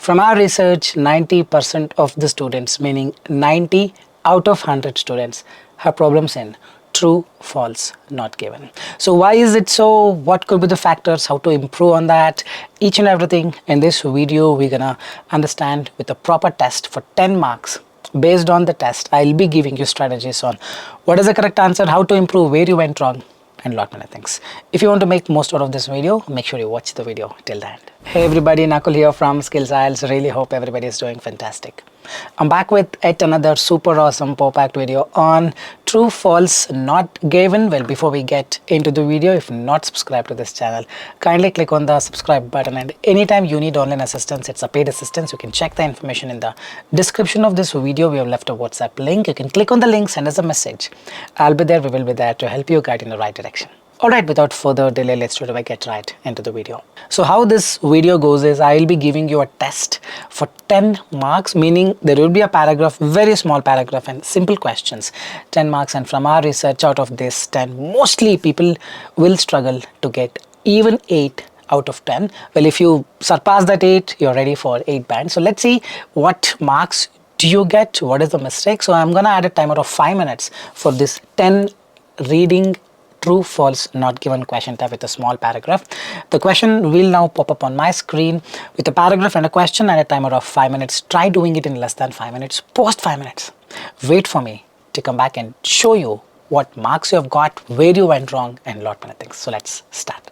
From our research, 90% of the students, meaning 90 out of 100 students, have problems in true, false, not given. So why is it so? What could be the factors? How to improve on that? Each and everything in this video we're gonna understand with a proper test for 10 marks. Based on the test, I'll be giving you strategies on what is the correct answer, how to improve, where you went wrong, and lot many things. If you want to make most out of this video, make sure you watch the video till the end. Hey everybody, Nakul here from Skills IELTS. Really hope everybody is doing fantastic. I'm back with yet another super awesome pop-packed video on true, false, not given. Well, before we get into the video, if not subscribed to this channel, kindly click on the subscribe button, and anytime you need online assistance, it's a paid assistance, you can check the information in the description of this video. We have left a WhatsApp link. You can click on the link, send us a message. I'll be there, we will be there to help you guide in the right direction. Alright, without further delay, let's straight away get right into the video. So how this video goes is, I will be giving you a test for 10 marks, meaning there will be a paragraph, very small paragraph and simple questions, 10 marks. And from our research, out of this 10, mostly people will struggle to get even 8 out of 10. Well, if you surpass that 8, you're ready for 8 band. So let's see what marks do you get, what is the mistake. So I'm gonna add a timer of 5 minutes for this 10 reading true, false, not given question type with a small paragraph. The question will now pop up on my screen with a paragraph and a question and a timer of 5 minutes. Try doing it in less than 5 minutes. Post 5 minutes. Wait for me to come back and show you what marks you have got, where you went wrong, and lot many things. So let's start.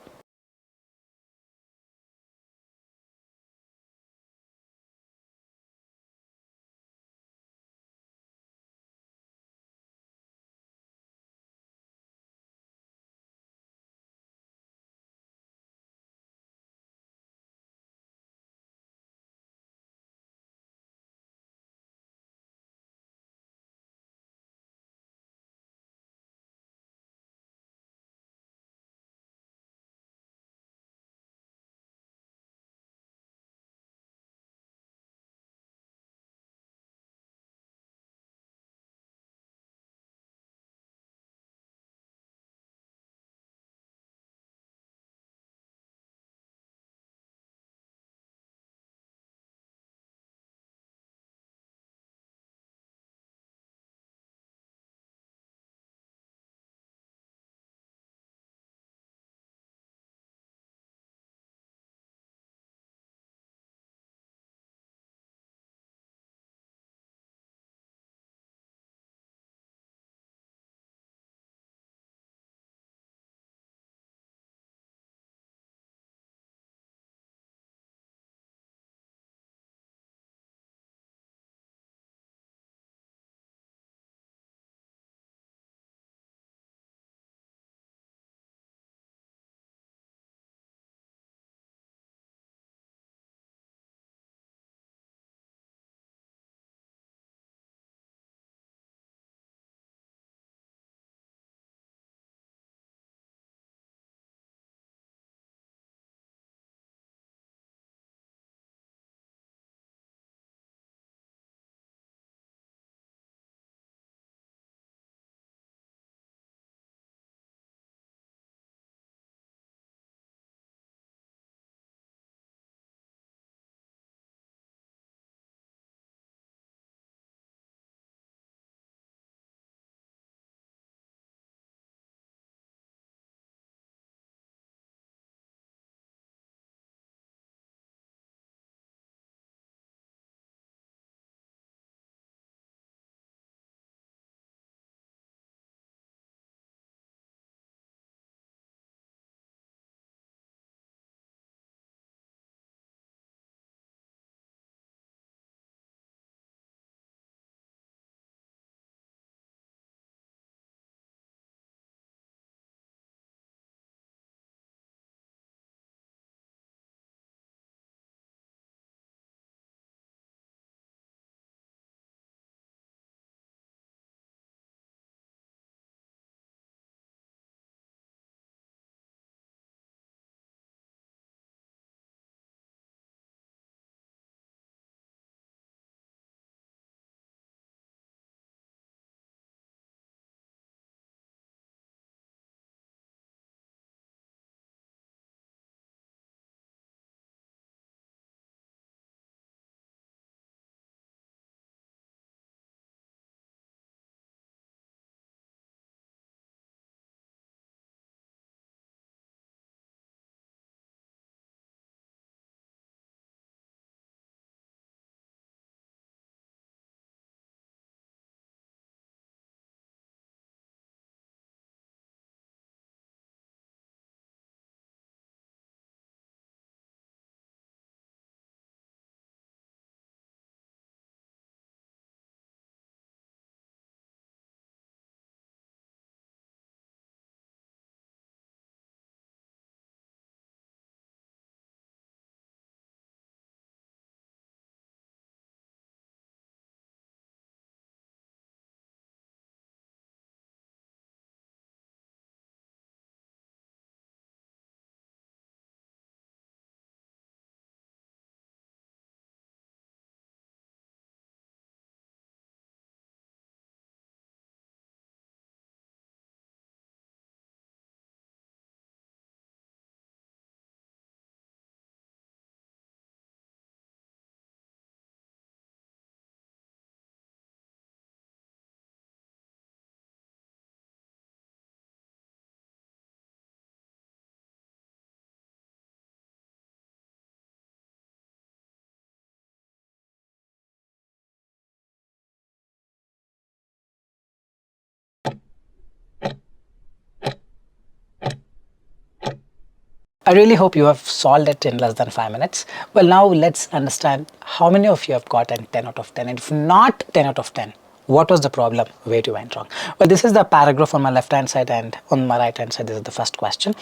I really hope you have solved it in less than 5 minutes. Well, now let's understand how many of you have gotten 10 out of 10, and if not 10 out of 10, what was the problem, where you went wrong? Well, this is the paragraph on my left hand side, and on my right hand side this is the first question.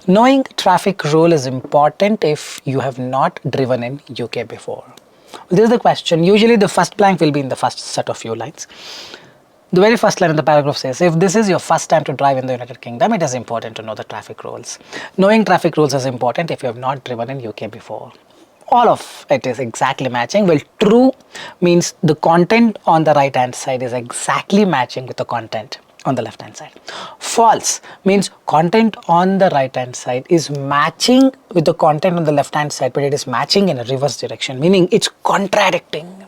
Knowing traffic rule is important if you have not driven in UK before. This is the question. Usually the first blank will be in the first set of few lines. The very first line in the paragraph says, if this is your first time to drive in the United Kingdom, it is important to know the traffic rules. Knowing traffic rules is important if you have not driven in UK before. All of it is exactly matching. Well, true means the content on the right hand side is exactly matching with the content on the left hand side. False means content on the right hand side is matching with the content on the left hand side, but it is matching in a reverse direction, meaning it's contradicting.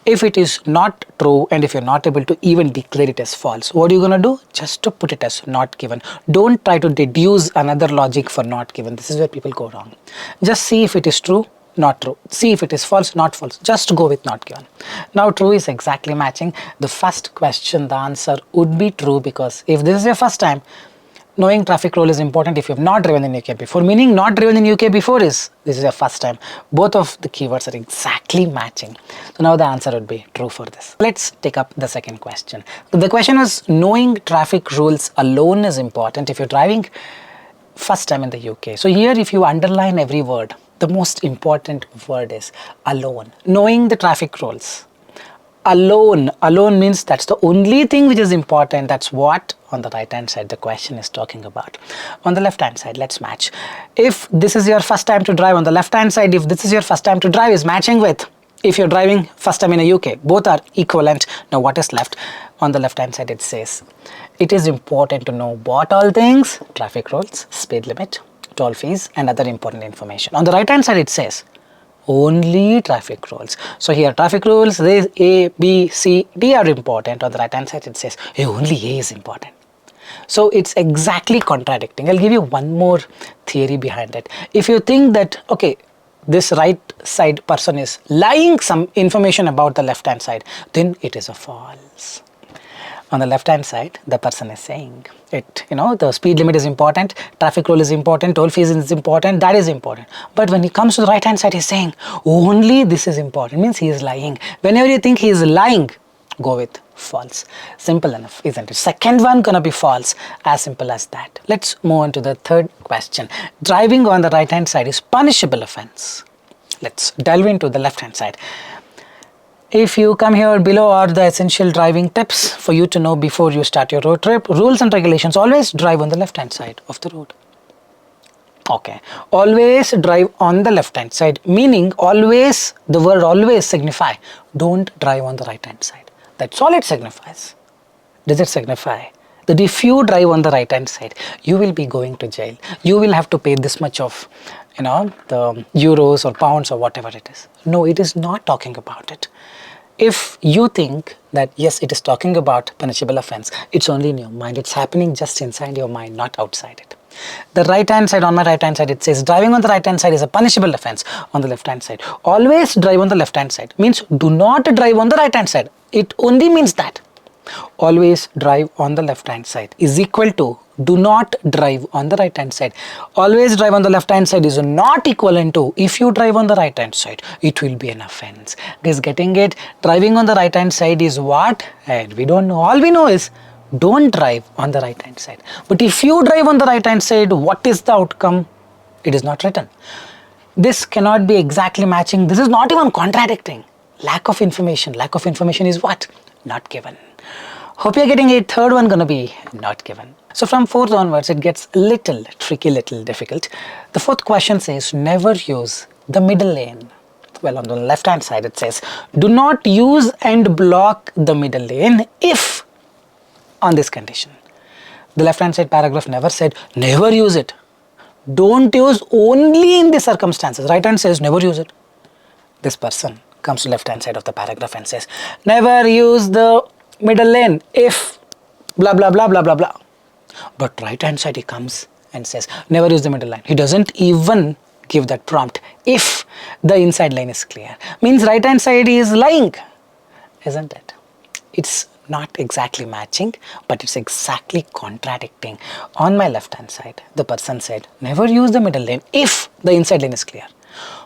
If it is not true, and if you're not able to even declare it as false, what are you going to do? Just to put it as not given. Don't try to deduce another logic for not given. This is where people go wrong. Just see if it is true, not true. See if it is false, not false. Just go with not given. Now true is exactly matching. The first question, the answer would be true, because if this is your first time, knowing traffic rule is important if you have not driven in UK before, meaning not driven in UK before is, this is your first time. Both of the keywords are exactly matching. So now the answer would be true for this. Let's take up the second question. The question is, knowing traffic rules alone is important if you're driving first time in the UK. So here, if you underline every word, the most important word is alone. Knowing the traffic rules. Alone means that's the only thing which is important. That's what on the right hand side the question is talking about. On the left hand side, let's match. If this is your first time to drive, on the left hand side, if this is your first time to drive, is matching with if you're driving first time in a UK. Both are equivalent. Now what is left? On the left hand side it says, it is important to know what all things? Traffic rules, speed limit, toll fees and other important information. On the right hand side it says only traffic rules. So here traffic rules, there is A, B, C, D are important. On the right hand side it says hey, only A is important. So it's exactly contradicting. I'll give you one more theory behind it. If you think that, okay, this right side person is lying some information about the left hand side, then it is a false. On the left hand side, the person is saying it, the speed limit is important, traffic rule is important, toll fees is important, that is important. But when he comes to the right hand side, he's saying only this is important, means he is lying. Whenever you think he is lying, go with false. Simple enough, isn't it? Second one gonna be false, as simple as that. Let's move on to the third question. Driving on the right hand side is punishable offense. Let's delve into the left hand side. If you come here, below are the essential driving tips for you to know before you start your road trip. Rules and regulations: always drive on the left hand side of the road. Okay, always drive on the left hand side, meaning always, the word always signify don't drive on the right hand side. That's all it signifies. Does it signify that if you drive on the right hand side, you will be going to jail? You will have to pay this much of the euros or pounds or whatever it is. No, it is not talking about it. If you think that yes, it is talking about punishable offense, it's only in your mind. It's happening just inside your mind, not outside it. The right hand side, on my right hand side, it says driving on the right hand side is a punishable offense. On the left hand side, always drive on the left hand side means do not drive on the right hand side. It only means that. Always drive on the left hand side is equal to do not drive on the right hand side. Always drive on the left hand side is not equivalent to if you drive on the right hand side, it will be an offense. Guys, getting it? Driving on the right hand side is what? And we don't know. All we know is don't drive on the right hand side. But if you drive on the right hand side, what is the outcome? It is not written. This cannot be exactly matching. This is not even contradicting. Lack of information. Lack of information is what? Not given. Hope you're getting it. Third one gonna be not given. So from fourth onwards, it gets a little tricky, little difficult. The fourth question says never use the middle lane. Well, on the left hand side it says do not use and block the middle lane if on this condition. The left hand side paragraph never said never use it. Don't use only in the circumstances. Right hand says never use it. This person comes to left hand side of the paragraph and says never use the middle lane if blah blah blah blah blah blah. But right hand side he comes and says never use the middle line. He doesn't even give that prompt if the inside lane is clear. Means right hand side is lying, isn't it? It's not exactly matching, but it's exactly contradicting. On my left hand side, the person said, never use the middle lane if the inside lane is clear.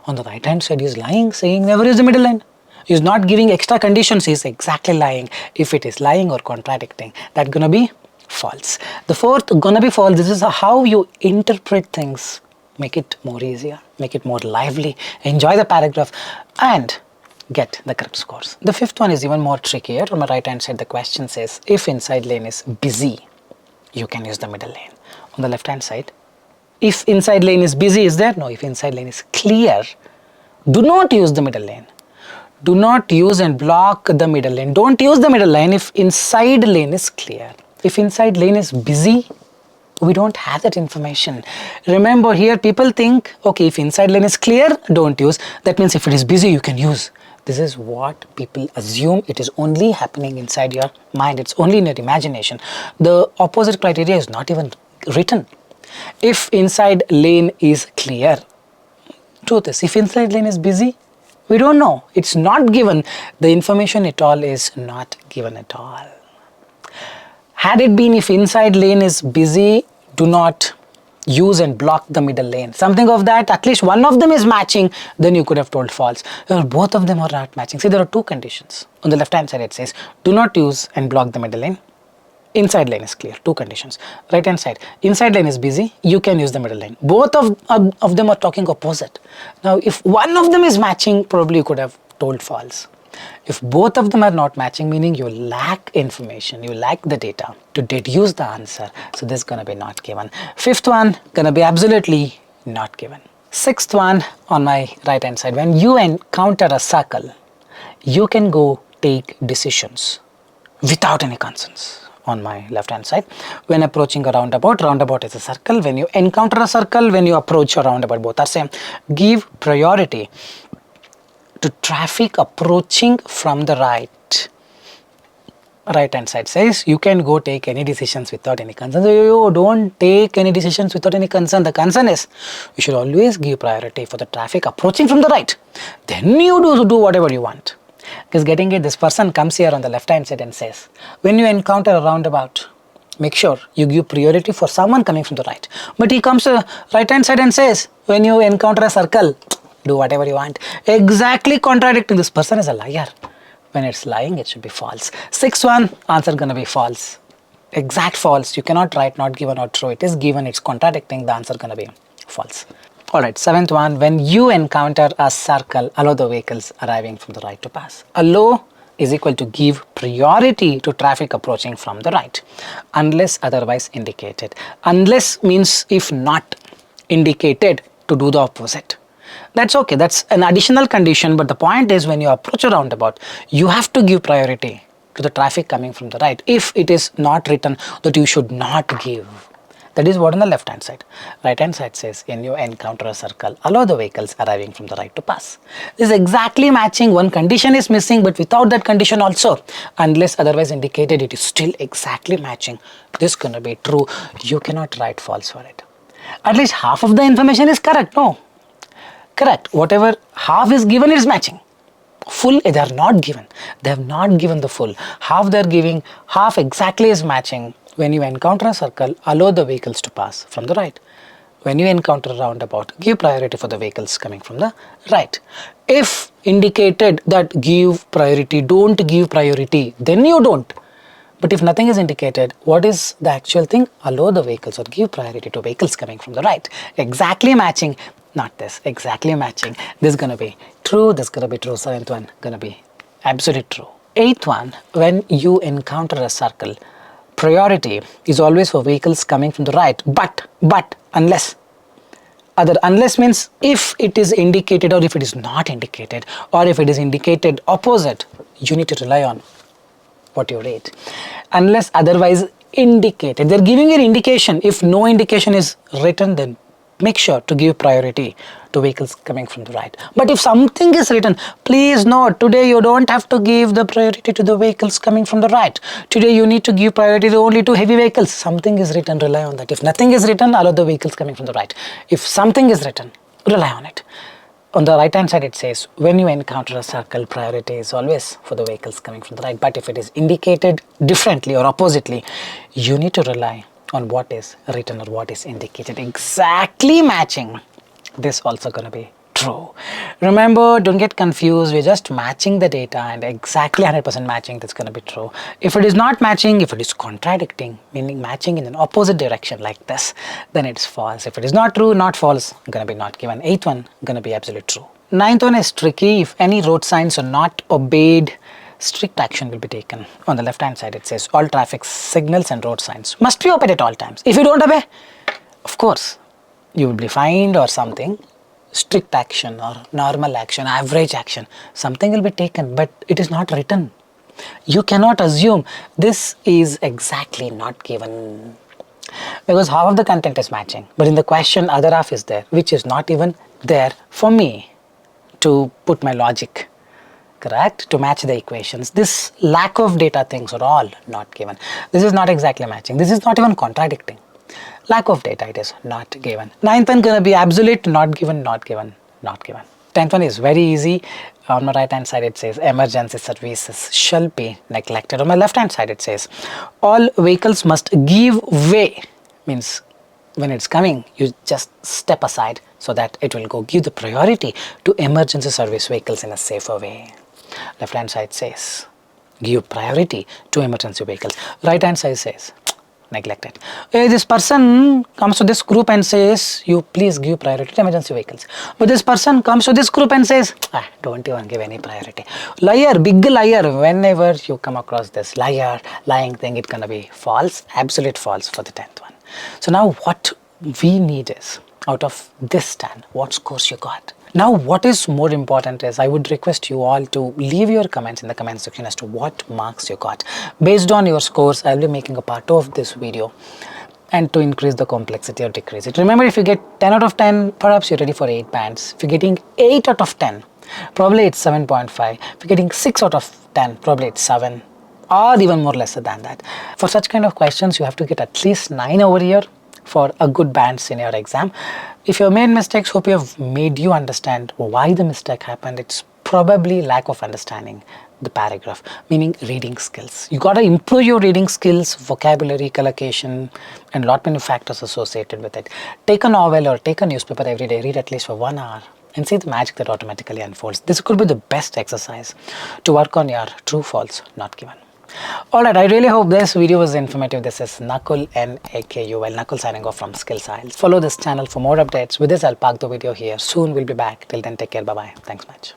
On the right hand side, he's lying, saying never use the middle lane. He's not giving extra conditions, he's exactly lying. If it is lying or contradicting, that's gonna be false. The fourth gonna be false. This is how you interpret things. Make it more easier, make it more lively, enjoy the paragraph, and get the correct scores. The fifth one is even more trickier. On my right hand side, the question says, if inside lane is busy, you can use the middle lane. On the left hand side, if inside lane is busy, is there? No. If inside lane is clear, do not use the middle lane. Do not use and block the middle lane. Don't use the middle lane if inside lane is clear. If inside lane is busy, we don't have that information. Remember, here people think, okay, if inside lane is clear, don't use. That means if it is busy, you can use. This is what people assume. It is only happening inside your mind. It's only in your imagination. The opposite criteria is not even written. If inside lane is clear, truth is, if inside lane is busy, we don't know. It's not given. The information at all is not given at all. Had it been if inside lane is busy, do not use and block the middle lane. Something of that, at least one of them is matching, then you could have told false. Both of them are not matching. See, there are two conditions. On the left hand side it says, do not use and block the middle lane. Inside lane is clear, two conditions. Right hand side, inside lane is busy, you can use the middle lane. Both of them are talking opposite. Now, if one of them is matching, probably you could have told false. If both of them are not matching, meaning you lack information, you lack the data to deduce the answer. So this is going to be not given. Fifth one, going to be absolutely not given. Sixth one, on my right hand side, when you encounter a circle, you can go take decisions without any concerns. On my left hand side, when approaching a roundabout, roundabout is a circle. When you encounter a circle, when you approach a roundabout, both are same. Give priority to traffic approaching from the right. Right hand side says you can go take any decisions without any concern. So don't take any decisions without any concern. The concern is you should always give priority for the traffic approaching from the right. Then you do whatever you want. Because getting it, this person comes here on the left hand side and says, when you encounter a roundabout, make sure you give priority for someone coming from the right. But he comes to right hand side and says, when you encounter a circle, do whatever you want. Exactly contradicting. This person is a liar. When it's lying, it should be false. Sixth one, answer gonna be false. Exact false. You cannot write not given or true. It is given, it's contradicting. The answer gonna be false. Alright, seventh one, when you encounter a circle, allow the vehicles arriving from the right to pass. Allow is equal to give priority to traffic approaching from the right, unless otherwise indicated. Unless means if not indicated, to do the opposite. That's okay, that's an additional condition, but the point is when you approach a roundabout, you have to give priority to the traffic coming from the right. If it is not written that you should not give. That is what on the left hand side. Right hand side says, when you encounter a circle, allow the vehicles arriving from the right to pass. This is exactly matching. One condition is missing, but without that condition also, unless otherwise indicated, it is still exactly matching. This is going to be true. You cannot write false for it. At least half of the information is correct. No. Correct. Whatever half is given is matching. Full, they are not given. They have not given the full. Half they are giving, half exactly is matching. When you encounter a circle, allow the vehicles to pass from the right. When you encounter a roundabout, give priority for the vehicles coming from the right. If indicated that give priority, don't give priority, then you don't. But if nothing is indicated, what is the actual thing? Allow the vehicles or give priority to vehicles coming from the right. Exactly matching, not this, exactly matching. This is going to be true, this is going to be true. Seventh one going to be absolutely true. Eighth one, when you encounter a circle, priority is always for vehicles coming from the right, but unless. Unless means if it is indicated or if it is not indicated, or if it is indicated opposite, you need to rely on what you read. Unless otherwise indicated. They're giving an indication. If no indication is written, then make sure to give priority to vehicles coming from the right. But if something is written, please note, today you don't have to give the priority to the vehicles coming from the right. Today you need to give priority only to heavy vehicles. Something is written, rely on that. If nothing is written, allow the vehicles coming from the right. If something is written, rely on it. on the right hand side it says, when you encounter a circle, priority is always for the vehicles coming from the right. But if it is indicated differently or oppositely, you need to rely on what is written or what is indicated exactly matching. This also going to be true. Remember, don't get confused. We're just matching the data, and exactly 100% matching, that's going to be true. If it is not matching, if it is contradicting, meaning matching in an opposite direction like this, then it's false. If it is not true, not false, going to be not given. Eighth one going to be absolute true. Ninth one is tricky. If any road signs are not obeyed, strict action will be taken. On the left hand side it says, all traffic signals and road signs must be obeyed at all times. If you don't obey, of course you will be fined or something. Strict action or normal action, average action, something will be taken, but it is not written. You cannot assume. This is exactly not given, because half of the content is matching, but in the question other half is there, which is not even there for me to put my logic, correct, to match the equations. This lack of data things are all not given. This is not exactly matching. This is not even contradicting. Lack of data, it is not given. Ninth one going to be absolute, not given, not given, not given. 10th one is very easy. On my right hand side it says, emergency services shall be neglected. On my left hand side it says, all vehicles must give way. Means when it's coming, you just step aside so that it will go give the priority to emergency service vehicles in a safer way. Left hand side says, give priority to emergency vehicles. Right hand side says, neglected. This person comes to this group and says, you please give priority to emergency vehicles. But this person comes to this group and says, don't even give any priority. Liar, big liar. Whenever you come across this lying thing, it's gonna be false, absolute false for the 10th one. So now what we need is, out of this 10, what scores you got? Now what is more important is, I would request you all to leave your comments in the comment section as to what marks you got. Based on your scores, I will be making a part of this video, and to increase the complexity or decrease it. Remember, if you get 10 out of 10, perhaps you're ready for 8 bands. If you're getting 8 out of 10, probably it's 7.5. If you're getting 6 out of 10, probably it's 7, or even more lesser than that. For such kind of questions, you have to get at least 9 over here for a good bands in your exam. If you have made mistakes, hope you have made you understand why the mistake happened. It's probably lack of understanding the paragraph, meaning reading skills. You got to improve your reading skills, vocabulary, collocation, and lot many factors associated with it. Take a novel or take a newspaper every day, read at least for 1 hour, and see the magic that automatically unfolds. This could be the best exercise to work on your true, false, not given. Alright, I really hope this video was informative. This is Nakul, Nakul, Nakul signing off from Skills IELTS. Follow this channel for more updates. With this, I'll park the video here. Soon we'll be back. Till then, take care. Bye-bye. Thanks much.